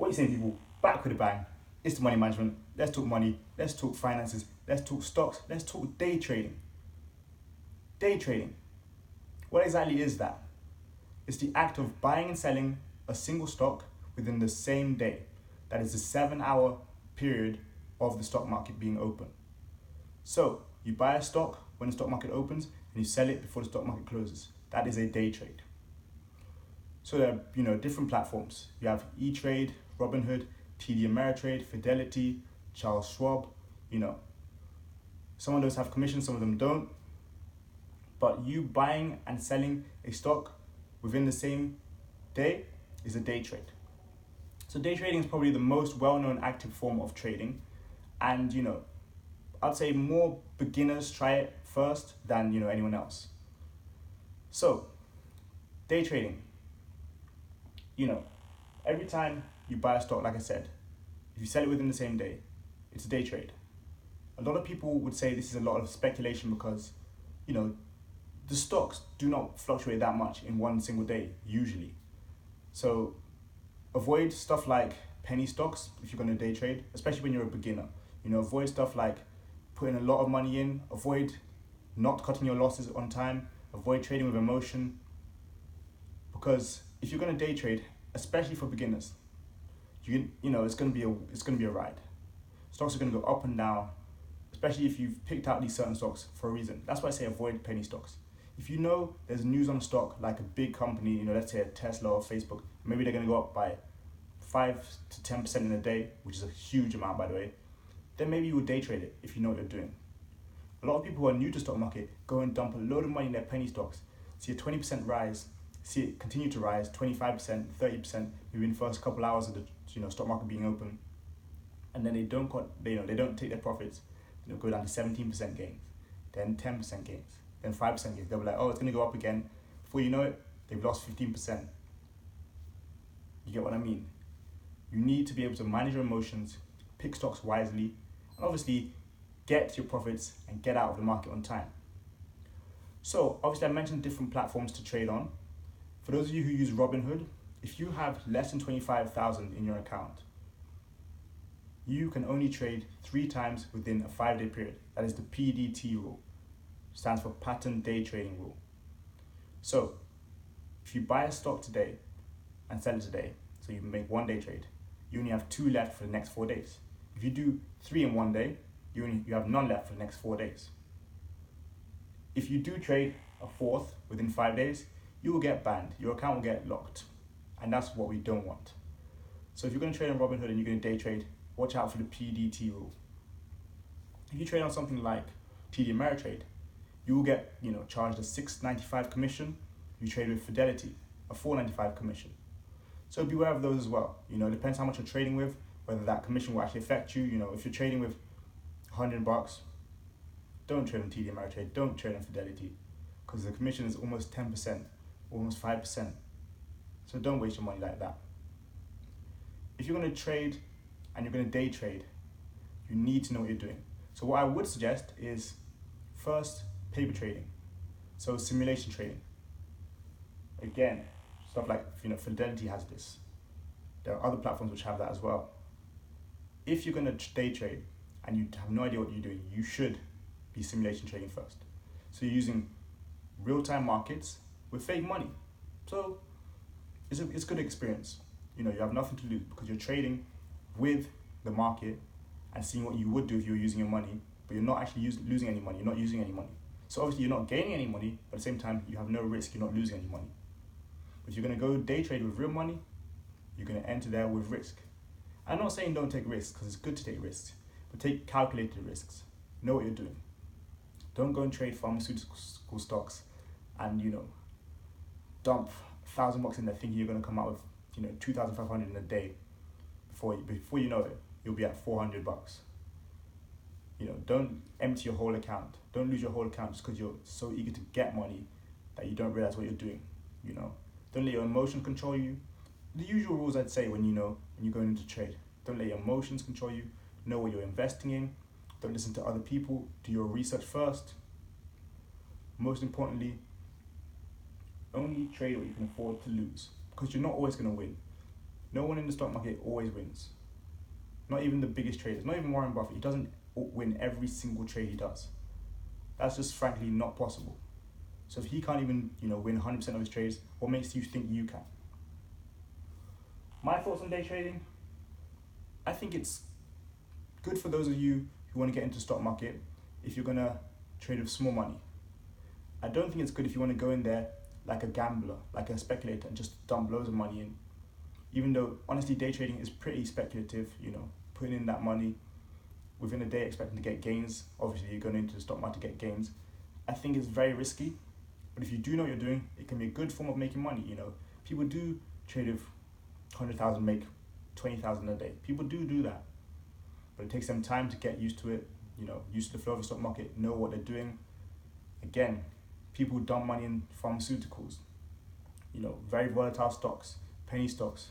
What are you saying, people? Back with a bang. It's the money management. Let's talk money. Let's talk finances. Let's talk stocks. Let's talk day trading. Day trading. What exactly is that? It's the act of buying and selling a single stock within the same day. That is the 7-hour period of the stock market being open. So you buy a stock when the stock market opens and you sell it before the stock market closes. That is a day trade. So there are different platforms. You have E-Trade, Robinhood, TD Ameritrade, Fidelity, Charles Schwab. Some of those have commissions, some of them don't. But you buying and selling a stock within the same day is a day trade. So day trading is probably the most well-known active form of trading. And I'd say more beginners try it first than anyone else. So day trading, every time you buy a stock, like I said, if you sell it within the same day, it's a day trade. A lot of people would say this is a lot of speculation because the stocks do not fluctuate that much in one single day usually. So avoid stuff like penny stocks if you're going to day trade, especially when you're a beginner. Avoid stuff like putting a lot of money in. Avoid not cutting your losses on time. Avoid trading with emotion. Because if you're going to day trade, especially for beginners, it's going to be a ride. Stocks are going to go up and down, especially if you've picked out these certain stocks for a reason. That's why I say avoid penny stocks. If you know there's news on a stock like a big company, let's say a Tesla or Facebook, maybe they're going to go up by 5 to 10% in a day, which is a huge amount, by the way, then maybe you would day trade it if you know what you're doing. A lot of people who are new to stock market go and dump a load of money in their penny stocks, see a 20% rise, see it continue to rise, 25%, 30%, maybe in the first couple hours of the stock market being open, and then they don't take their profits, go down to 17% gains, then 10% gains, then 5% gains. They'll be like, oh, it's going to go up again. Before you know it, they've lost 15%. You get what I mean? You need to be able to manage your emotions, pick stocks wisely, and obviously get your profits and get out of the market on time. So obviously I mentioned different platforms to trade on. For those of you who use Robinhood, if you have less than 25,000 in your account, you can only trade 3 times within a 5-day period. That is the PDT rule. Stands for pattern day trading rule. So if you buy a stock today and sell it today, so you make 1 day trade, you only have 2 left for the next 4 days. If you do 3 in 1 day, you have none left for the next 4 days. If you do trade a 4th within 5 days, you will get banned. Your account will get locked. And that's what we don't want. So if you're going to trade on Robinhood and you're going to day trade, watch out for the PDT rule. If you trade on something like TD Ameritrade, you will get charged a $6.95 commission. You trade with Fidelity, a $4.95 commission. So beware of those as well. It depends how much you're trading with, whether that commission will actually affect you. If you're trading with $100, don't trade on TD Ameritrade, don't trade on Fidelity, because the commission is almost 10%, almost 5%. So don't waste your money like that. If you're going to trade and you're going to day trade, you need to know what you're doing. So what I would suggest is first paper trading, so simulation trading. Again, stuff like Fidelity has this. There are other platforms which have that as well. If you're going to day trade and you have no idea what you're doing, you should be simulation trading first. So you're using real-time markets with fake money. So it's a good experience. You have nothing to lose because you're trading with the market and seeing what you would do if you were using your money, but you're not actually losing any money. You're not using any money. So obviously you're not gaining any money, but at the same time you have no risk. You're not losing any money. But if you're going to go day trade with real money, you're going to enter there with risk. I'm not saying don't take risks, because it's good to take risks, but take calculated risks. Know what you're doing. Don't go and trade pharmaceutical stocks and dump $1,000 in there thinking you're going to come out with 2,500 in a day. Before you know it, you'll be at $400. Don't empty your whole account. Don't lose your whole account just because you're so eager to get money that you don't realize what you're doing. Don't let your emotions control you. The usual rules I'd say when you're going into trade. Don't let your emotions control you. Know what you're investing in. Don't listen to other people. Do your research first. Most importantly, only trade what you can afford to lose, because you're not always going to win. No one in the stock market always wins. Not even the biggest traders, not even Warren Buffett. He doesn't win every single trade he does. That's just frankly not possible. So if he can't even, win 100% of his trades, what makes you think you can? My thoughts on day trading, I think it's good for those of you who want to get into the stock market if you're gonna trade with small money. I don't think it's good if you want to go in there like a gambler, like a speculator, and just dump loads of money in. Even though honestly day trading is pretty speculative, putting in that money within a day expecting to get gains. Obviously you're going into the stock market to get gains. I think it's very risky, but if you do know what you're doing, it can be a good form of making money. People do trade with 100,000, make 20,000 a day. People do that, but it takes them time to get used to it, used to the flow of the stock market, know what they're doing. Again, people dump money in pharmaceuticals, very volatile stocks, penny stocks.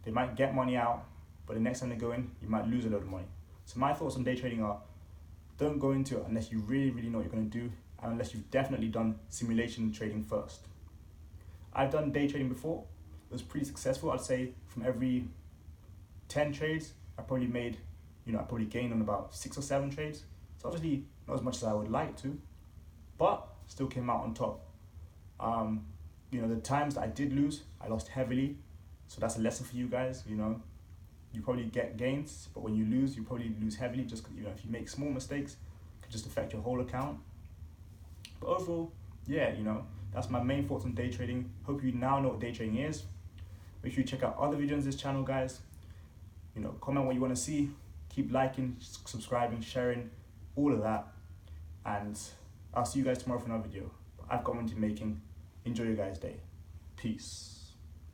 They might get money out, but the next time they go in, you might lose a lot of money. So my thoughts on day trading are, don't go into it unless you really, really know what you're going to do, and unless you've definitely done simulation trading first. I've done day trading before. It was pretty successful. I'd say from every 10 trades, I probably gained on about 6 or 7 trades. So obviously not as much as I would like to, but still came out on top. The times that I did lose, I lost heavily. So that's a lesson for you guys. You probably get gains, but when you lose, you probably lose heavily. Just if you make small mistakes, it could just affect your whole account. But overall, that's my main thoughts on day trading. Hope you now know what day trading is. Make sure you check out other videos on this channel, guys. Comment what you want to see. Keep liking, subscribing, sharing, all of that. And I'll see you guys tomorrow for another video. I've got one to making. Enjoy your guys' day. Peace.